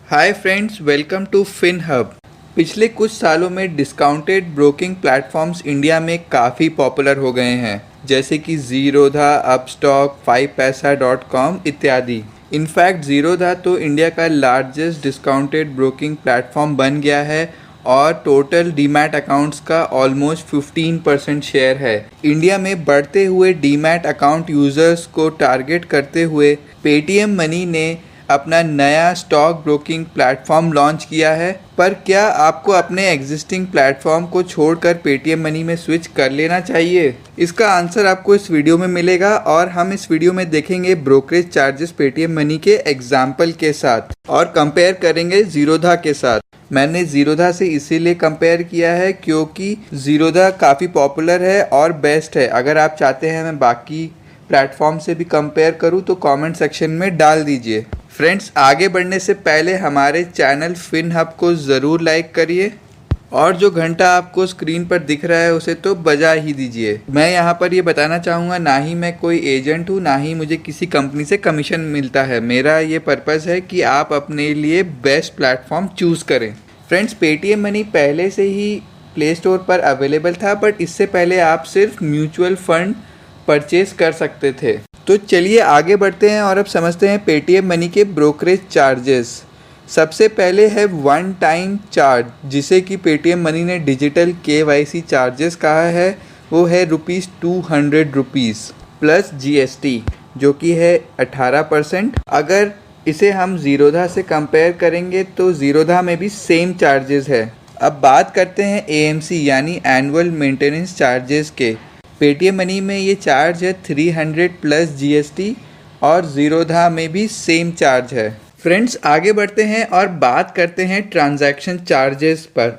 Hi friends, welcome to FinHub। पिछले कुछ सालों में डिस्काउंटेड ब्रोकिंग प्लेटफॉर्म्स इंडिया में काफ़ी पॉपुलर हो गए हैं, जैसे कि ज़ीरोधा, अपस्टॉक, 5paisa.com इत्यादि। इनफैक्ट ज़ीरोधा तो इंडिया का लार्जेस्ट डिस्काउंटेड ब्रोकिंग प्लेटफॉर्म बन गया है और टोटल डीमैट अकाउंट्स का ऑलमोस्ट 15% शेयर है। इंडिया में बढ़ते हुए डीमैट अकाउंट यूज़र्स को टारगेट करते हुए पेटीएम मनी ने अपना नया स्टॉक ब्रोकिंग प्लेटफॉर्म लॉन्च किया है। पर क्या आपको अपने एग्जिस्टिंग प्लेटफॉर्म को छोड़कर पेटीएम मनी में स्विच कर लेना चाहिए? इसका आंसर आपको इस वीडियो में मिलेगा और हम इस वीडियो में देखेंगे ब्रोकरेज चार्जेस पेटीएम मनी के एग्जाम्पल के साथ और कंपेयर करेंगे ज़ीरोधा के साथ। मैंने ज़ीरोधा से इसीलिए कंपेयर किया है क्योंकि ज़ीरोधा काफ़ी पॉपुलर है और बेस्ट है। अगर आप चाहते हैं मैं बाकी प्लेटफॉर्म से भी कंपेयर करूं तो कमेंट सेक्शन में डाल दीजिए। फ्रेंड्स, आगे बढ़ने से पहले हमारे चैनल FinHub को ज़रूर लाइक करिए और जो घंटा आपको स्क्रीन पर दिख रहा है उसे तो बजा ही दीजिए। मैं यहाँ पर ये बताना चाहूँगा, ना ही मैं कोई एजेंट हूँ, ना ही मुझे किसी कंपनी से कमीशन मिलता है। मेरा ये पर्पज़ है कि आप अपने लिए बेस्ट प्लेटफॉर्म चूज़ करें। फ्रेंड्स, पेटीएम मनी पहले से ही प्ले स्टोर पर अवेलेबल था, बट इससे पहले आप सिर्फ म्यूचुअल फंड परचेज कर सकते थे। तो चलिए आगे बढ़ते हैं और अब समझते हैं पेटीएम मनी के ब्रोकरेज चार्जेस। सबसे पहले है वन टाइम चार्ज, जिसे कि पेटीएम मनी ने डिजिटल KYC चार्जेस कहा है। वो है ₹200 प्लस GST, जो कि है 18%। अगर इसे हम ज़ीरोधा से कंपेयर करेंगे तो ज़ीरोधा में भी सेम चार्जेस है। अब बात करते हैं AMC यानी एनुअल मेंटेनेंस चार्जेस के। पेटीएम मनी में ये चार्ज है 300 प्लस GST और ज़ीरोधा में भी सेम चार्ज है। फ्रेंड्स, आगे बढ़ते हैं और बात करते हैं ट्रांजैक्शन चार्जेस पर।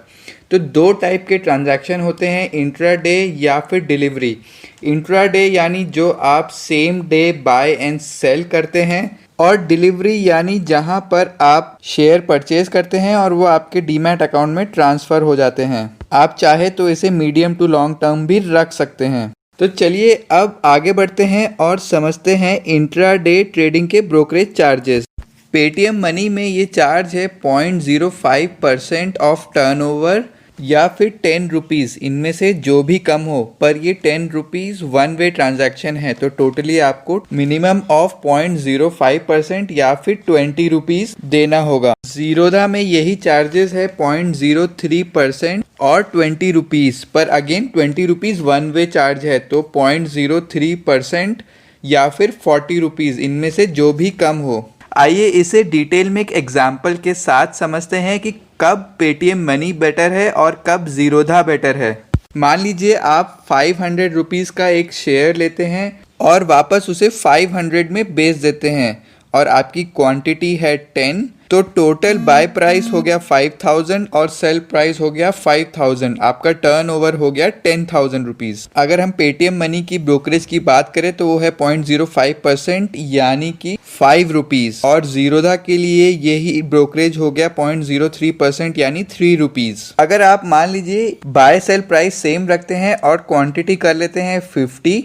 तो दो टाइप के ट्रांजैक्शन होते हैं, इंट्राडे या फिर डिलीवरी। इंट्राडे यानी जो आप same day buy and sell करते हैं, और डिलीवरी यानी जहां पर आप शेयर परचेज करते हैं और वो आपके डीमैट अकाउंट में ट्रांसफ़र हो जाते हैं। आप चाहे तो इसे मीडियम टू लॉन्ग टर्म भी रख सकते हैं। तो चलिए अब आगे बढ़ते हैं और समझते हैं इंट्राडे ट्रेडिंग के ब्रोकरेज चार्जेस। पेटीएम मनी में ये चार्ज है 0.05% ऑफ टर्नओवर या फिर ₹10, इनमें से जो भी कम हो। पर ये ₹10 वन वे ट्रांजैक्शन है, तो टोटली आपको मिनिमम ऑफ 0.05% या फिर ₹20 देना होगा। ज़ीरोधा में यही चार्जेस है 0.03% और ₹20, पर अगेन ₹20 वन वे चार्ज है, तो 0.03% या फिर ₹40, इनमें से जो भी कम हो। आइए इसे डिटेल में एक एग्जाम्पल के साथ समझते हैं कि कब पेटीएम मनी बेटर है और कब ज़ीरोधा बेटर है। मान लीजिए आप ₹500 का एक शेयर लेते हैं और वापस उसे 500 में बेच देते हैं और आपकी क्वांटिटी है 10, तो टोटल बाय प्राइस हो गया 5000 और सेल प्राइस हो गया 5000। आपका टर्नओवर हो गया ₹10,000। अगर हम पेटीएम मनी की ब्रोकरेज की बात करें तो वो है 0.05% यानी कि ₹5, और ज़ीरोधा के लिए यही ब्रोकरेज हो गया 0.03% यानी ₹3। अगर आप मान लीजिए बाय सेल प्राइस सेम रखते हैं और क्वांटिटी कर लेते हैं 50,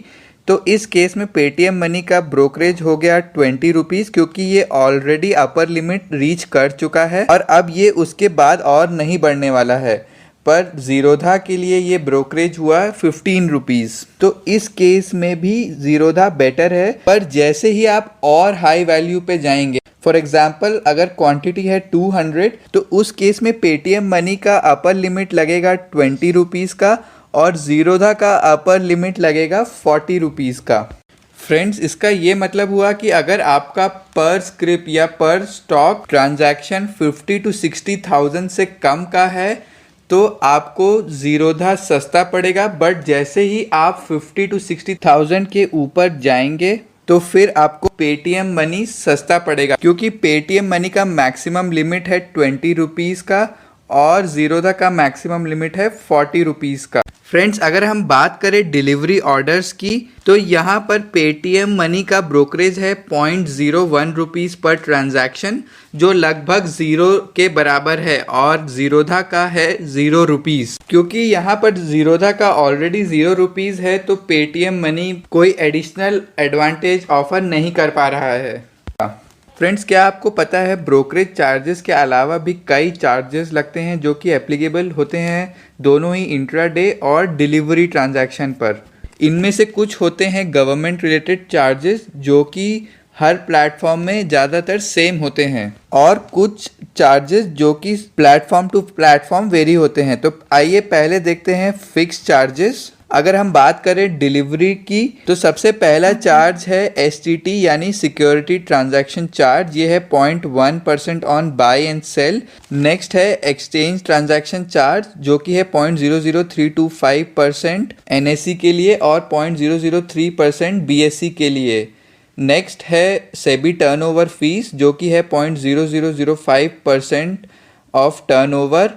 तो इस केस में पेटीएम मनी का ब्रोकरेज हो गया ₹20, क्योंकि ये ऑलरेडी अपर लिमिट रीच कर चुका है और अब ये उसके बाद और नहीं बढ़ने वाला है। पर ज़ीरोधा के लिए ये ब्रोकरेज हुआ ₹15। तो इस केस में भी ज़ीरोधा बेटर है, पर जैसे ही आप और हाई वैल्यू पे जाएंगे, फॉर एग्जाम्पल अगर क्वांटिटी है 200, तो उस केस में पेटीएम मनी का अपर लिमिट लगेगा ₹20 का और ज़ीरोधा का अपर लिमिट लगेगा ₹40 का। फ्रेंड्स, इसका ये मतलब हुआ कि अगर आपका पर स्क्रिप्ट या पर स्टॉक ट्रांजैक्शन 50 to 60,000 से कम का है तो आपको ज़ीरोधा सस्ता पड़ेगा, बट जैसे ही आप 50 to 60,000 के ऊपर जाएंगे तो फिर आपको पेटीएम मनी सस्ता पड़ेगा, क्योंकि पेटीएम मनी का मैक्सिमम लिमिट है ₹20 का और ज़ीरोधा का मैक्सिमम लिमिट है ₹40 का। फ्रेंड्स, अगर हम बात करें डिलीवरी ऑर्डर्स की, तो यहाँ पर पेटीएम मनी का ब्रोकरेज है ₹0.01 पर ट्रांजैक्शन, जो लगभग 0 के बराबर है, और ज़ीरोधा का है ₹0। क्योंकि यहाँ पर ज़ीरोधा का ऑलरेडी ₹0 है, तो पेटीएम मनी कोई एडिशनल एडवांटेज ऑफर नहीं कर पा रहा है। फ्रेंड्स, क्या आपको पता है ब्रोकरेज चार्जेस के अलावा भी कई चार्जेस लगते हैं जो कि एप्लीकेबल होते हैं दोनों ही इंट्राडे और डिलीवरी ट्रांजैक्शन पर। इनमें से कुछ होते हैं गवर्नमेंट रिलेटेड चार्जेस जो कि हर प्लेटफॉर्म में ज़्यादातर सेम होते हैं, और कुछ चार्जेस जो कि प्लेटफॉर्म टू प्लेटफॉर्म वेरी होते हैं। तो आइए पहले देखते हैं फिक्स चार्जेस। अगर हम बात करें डिलीवरी की तो सबसे पहला चार्ज है STT यानी सिक्योरिटी ट्रांजैक्शन चार्ज। ये है 0.1% on buy and sell. Next है एक्सचेंज ट्रांजैक्शन चार्ज जो कि है 0.00325% NSE के लिए और 0.003% BSE के लिए। नेक्स्ट है सेबी टर्नओवर फीस जो कि है 0.0005% ऑफ टर्नओवर।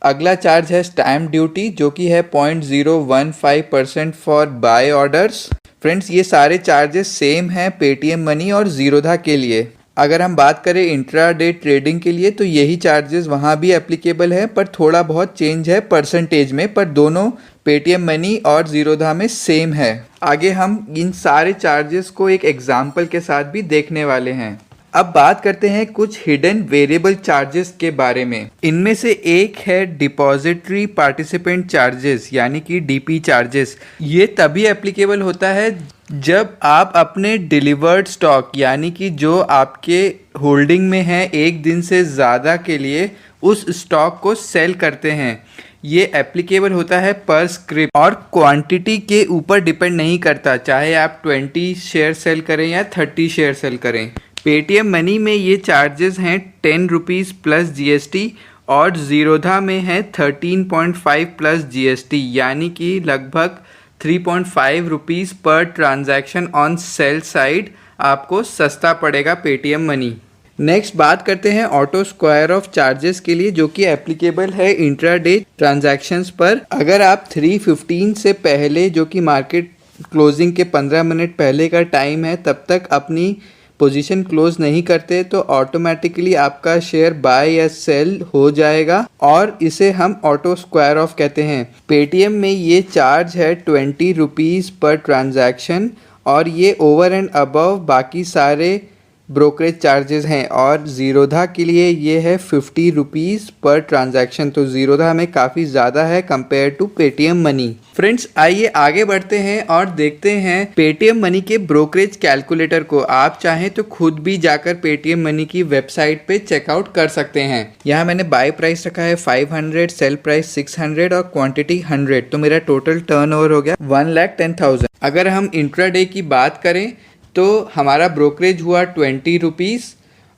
अगला चार्ज है स्टैम्प ड्यूटी जो कि है 0.015% फॉर बाय ऑर्डर्स। फ्रेंड्स, ये सारे चार्जेस सेम हैं पेटीएम मनी और जीरोधा के लिए। अगर हम बात करें इंट्राडे ट्रेडिंग के लिए तो यही चार्जेस वहाँ भी एप्लीकेबल है, पर थोड़ा बहुत चेंज है परसेंटेज में, पर दोनों पेटीएम मनी और जीरोधा में सेम है। आगे हम इन सारे चार्जेस को एक एग्जाम्पल के साथ भी देखने वाले हैं। अब बात करते हैं कुछ हिडन वेरिएबल चार्जेस के बारे में। इनमें से एक है डिपॉजिटरी पार्टिसिपेंट चार्जेस यानी कि DP चार्जेस। ये तभी एप्लीकेबल होता है जब आप अपने डिलीवर्ड स्टॉक यानी कि जो आपके होल्डिंग में है एक दिन से ज़्यादा के लिए उस स्टॉक को सेल करते हैं। ये एप्लीकेबल होता है पर स्क्रिप्ट और क्वांटिटी के ऊपर डिपेंड नहीं करता, चाहे आप 20 शेयर सेल करें या 30 शेयर सेल करें। पेटीएम मनी में ये चार्जेस हैं 10 रुपीज़ प्लस GST और जीरोधा में है 13.5 प्लस GST यानी कि लगभग 3.5 रुपीज़ पर ट्रांजैक्शन ऑन सेल साइड आपको सस्ता पड़ेगा पेटीएम मनी। नेक्स्ट बात करते हैं ऑटो स्क्वायर ऑफ चार्जेस के लिए जो कि एप्लीकेबल है इंट्राडे ट्रांजैक्शंस पर। अगर आप 3:15 से पहले जो कि मार्केट क्लोजिंग के 15 मिनट पहले का टाइम है तब तक अपनी पोजीशन क्लोज नहीं करते तो ऑटोमेटिकली आपका शेयर बाय या सेल हो जाएगा और इसे हम ऑटो स्क्वायर ऑफ कहते हैं। पेटीएम में ये चार्ज है 20 रुपीज़ पर ट्रांजैक्शन और ये ओवर एंड अबव बाकी सारे ब्रोकरेज चार्जेस हैं, और जीरोधा के लिए ये है 50 रुपीज़ पर ट्रांजैक्शन। तो जीरोधा में काफ़ी ज़्यादा है compare to Paytm money. Friends, आइए आगे बढ़ते हैं और देखते हैं पेटीएम मनी के ब्रोकरेज कैलकुलेटर को। आप चाहें तो खुद भी जाकर पेटीएम मनी की वेबसाइट पे चेकआउट कर सकते हैं। यहाँ मैंने बाय प्राइस रखा है 500, सेल प्राइस 600 और क्वांटिटी 100, तो मेरा टोटल टर्नओवर हो गया 1,10,000। अगर हम इंट्राडे की बात करें तो हमारा ब्रोकरेज हुआ 20 रुपीज़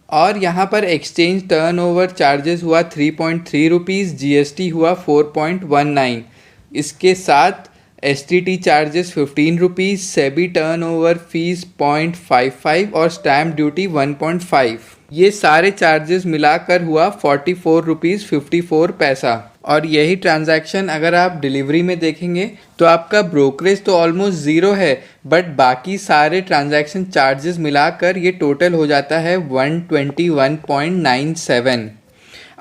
और यहाँ पर एक्सचेंज टर्नओवर चार्जेस हुआ 3.3 रुपीज़, GST हुआ 4.19। इसके साथ STT charges 15 rupees, SEBI turnover fees 0.55 और स्टैम्प ड्यूटी 1.5। ये सारे चार्जेस मिलाकर हुआ 44 रुपीज़ 54 पैसा। और यही ट्रांजैक्शन अगर आप डिलीवरी में देखेंगे तो आपका ब्रोकरेज तो ऑलमोस्ट ज़ीरो है, बट बाकी सारे ट्रांजैक्शन चार्जेस मिलाकर ये टोटल हो जाता है 121.97।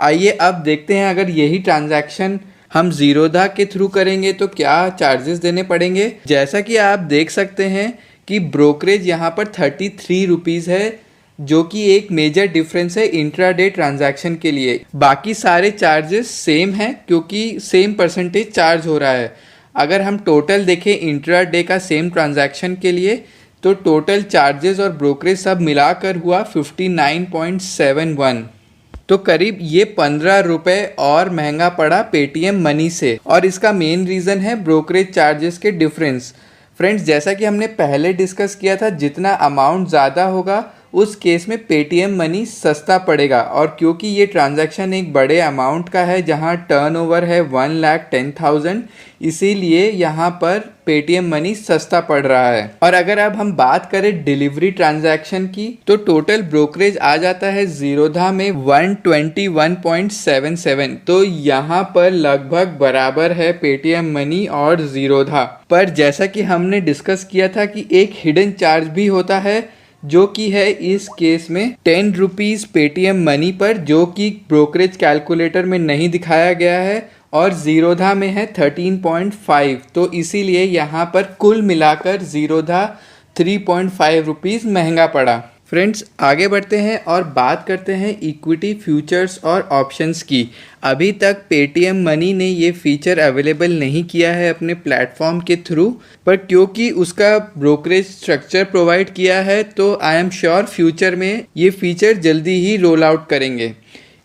आइए अब देखते हैं अगर यही ट्रांजैक्शन हम जीरोधा के थ्रू करेंगे तो क्या चार्जेस देने पड़ेंगे। जैसा कि आप देख सकते हैं कि ब्रोकरेज यहाँ पर 33 रुपीज़ है जो कि एक मेजर डिफरेंस है इंट्राडे ट्रांजैक्शन के लिए। बाकी सारे चार्जेस सेम हैं क्योंकि सेम परसेंटेज चार्ज हो रहा है। अगर हम टोटल देखें इंट्राडे का सेम ट्रांजैक्शन के लिए तो टोटल चार्जेस और ब्रोकरेज सब मिलाकर हुआ 59.71। तो करीब ये 15 रुपये और महंगा पड़ा पेटीएम मनी से, और इसका मेन रीज़न है ब्रोकरेज चार्जेस के डिफरेंस। फ्रेंड्स, जैसा कि हमने पहले डिस्कस किया था, जितना अमाउंट ज़्यादा होगा उस केस में पेटीएम मनी सस्ता पड़ेगा, और क्योंकि ये ट्रांजैक्शन एक बड़े अमाउंट का है जहां टर्नओवर है 1,10,000, इसीलिए यहाँ पर पेटीएम मनी सस्ता पड़ रहा है। और अगर अब हम बात करें डिलीवरी ट्रांजैक्शन की तो टोटल ब्रोकरेज आ जाता है जीरोधा में 121.77। तो यहाँ पर लगभग बराबर है पेटीएम मनी और जीरोधा पर। जैसा कि हमने डिस्कस किया था कि एक हिडन चार्ज भी होता है जो कि है इस केस में 10 रुपीज़ पेटीएम मनी पर, जो कि ब्रोकरेज कैलकुलेटर में नहीं दिखाया गया है और जीरोधा में है 13.5। तो इसीलिए यहाँ पर कुल मिलाकर जीरोधा 3.5 रुपीज़ महंगा पड़ा। फ्रेंड्स आगे बढ़ते हैं और बात करते हैं इक्विटी फ्यूचर्स और ऑप्शंस की। अभी तक पेटीएम मनी ने ये फीचर अवेलेबल नहीं किया है अपने प्लेटफॉर्म के थ्रू, पर क्योंकि उसका ब्रोकरेज स्ट्रक्चर प्रोवाइड किया है तो आई एम श्योर फ्यूचर में ये फीचर जल्दी ही रोल आउट करेंगे।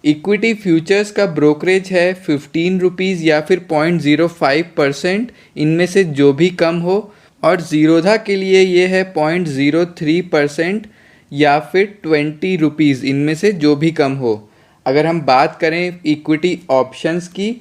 इक्विटी फ्यूचर्स का ब्रोकरेज है 15 रुपीज़ या फिर 0.05%, इनमें से जो भी कम हो, और ज़ीरोधा के लिए ये है 0.03% या फिर 20 रुपीज़, इनमें से जो भी कम हो। अगर हम बात करें इक्विटी ऑप्शंस की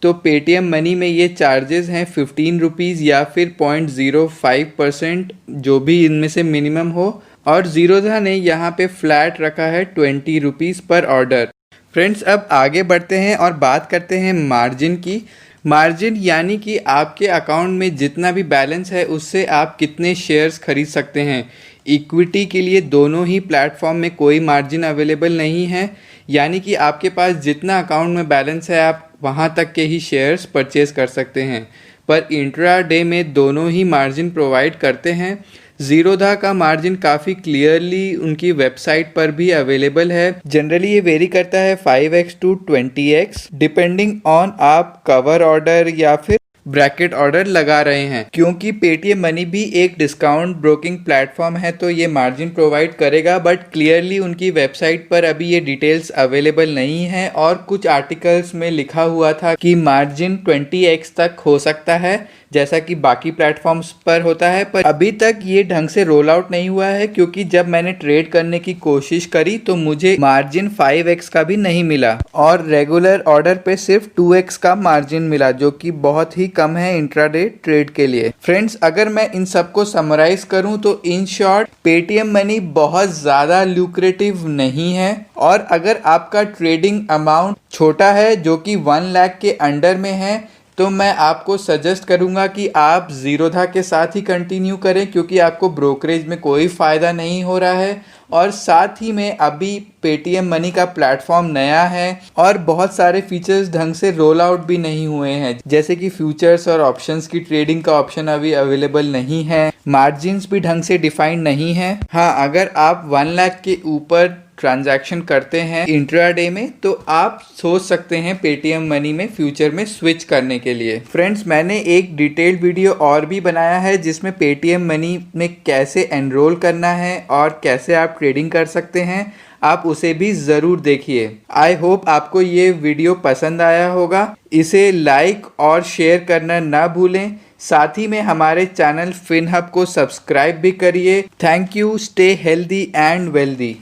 तो पेटीएम मनी में ये चार्जेस हैं 15 रुपीज़ या फिर 0.05%, जो भी इनमें से मिनिमम हो, और ज़ीरोधा ने यहाँ पे फ्लैट रखा है 20 रुपीज़ पर ऑर्डर। फ्रेंड्स अब आगे बढ़ते हैं और बात करते हैं मार्जिन की। मार्जिन यानी कि आपके अकाउंट में जितना भी बैलेंस है उससे आप कितने शेयर्स खरीद सकते हैं। इक्विटी के लिए दोनों ही प्लेटफॉर्म में कोई मार्जिन अवेलेबल नहीं है, यानी कि आपके पास जितना अकाउंट में बैलेंस है आप वहाँ तक के ही शेयर्स परचेज कर सकते हैं। पर इंट्रा डे में दोनों ही मार्जिन प्रोवाइड करते हैं। ज़ीरोधा का मार्जिन काफ़ी क्लियरली उनकी वेबसाइट पर भी अवेलेबल है। जनरली ये वेरी करता है 5x to 20x depending on आप कवर ऑर्डर या फिर ब्रैकेट ऑर्डर लगा रहे हैं। क्योंकि पेटीएम मनी भी एक डिस्काउंट ब्रोकिंग प्लेटफॉर्म है तो ये मार्जिन प्रोवाइड करेगा, बट क्लियरली उनकी वेबसाइट पर अभी ये डिटेल्स अवेलेबल नहीं है। और कुछ आर्टिकल्स में लिखा हुआ था कि मार्जिन 20x तक हो सकता है जैसा कि बाकी प्लेटफॉर्म्स पर होता है, पर अभी तक ये ढंग से रोल आउट नहीं हुआ है। क्योंकि जब मैंने ट्रेड करने की कोशिश करी तो मुझे मार्जिन 5x का भी नहीं मिला और रेगुलर ऑर्डर पे सिर्फ 2x का मार्जिन मिला, जो कि बहुत ही कम है इंट्राडे ट्रेड के लिए। फ्रेंड्स अगर मैं इन सबको समराइज करूं तो इन शॉर्ट पेटीएम मनी बहुत ज़्यादा ल्यूक्रेटिव नहीं है, और अगर आपका ट्रेडिंग अमाउंट छोटा है जो कि 1 लाख के अंडर में है तो मैं आपको सजेस्ट करूंगा कि आप ज़ीरोधा के साथ ही कंटिन्यू करें, क्योंकि आपको ब्रोकरेज में कोई फ़ायदा नहीं हो रहा है। और साथ ही में अभी पेटीएम मनी का प्लेटफॉर्म नया है और बहुत सारे फीचर्स ढंग से रोल आउट भी नहीं हुए हैं, जैसे कि फ्यूचर्स और ऑप्शंस की ट्रेडिंग का ऑप्शन अभी अवेलेबल नहीं है, मार्जिन्स भी ढंग से डिफाइंड नहीं है। हाँ, अगर आप 1 लाख के ऊपर ट्रांजैक्शन करते हैं इंट्राडे में तो आप सोच सकते हैं पेटीएम मनी में फ्यूचर में स्विच करने के लिए। फ्रेंड्स मैंने एक डिटेल्ड वीडियो और भी बनाया है जिसमें पेटीएम मनी में कैसे एनरोल करना है और कैसे आप ट्रेडिंग कर सकते हैं, आप उसे भी ज़रूर देखिए। आई होप आपको ये वीडियो पसंद आया होगा। इसे लाइक और शेयर करना ना भूलें। साथ ही में हमारे चैनल फिनहब को सब्सक्राइब भी करिए। Thank you. Stay healthy and wealthy.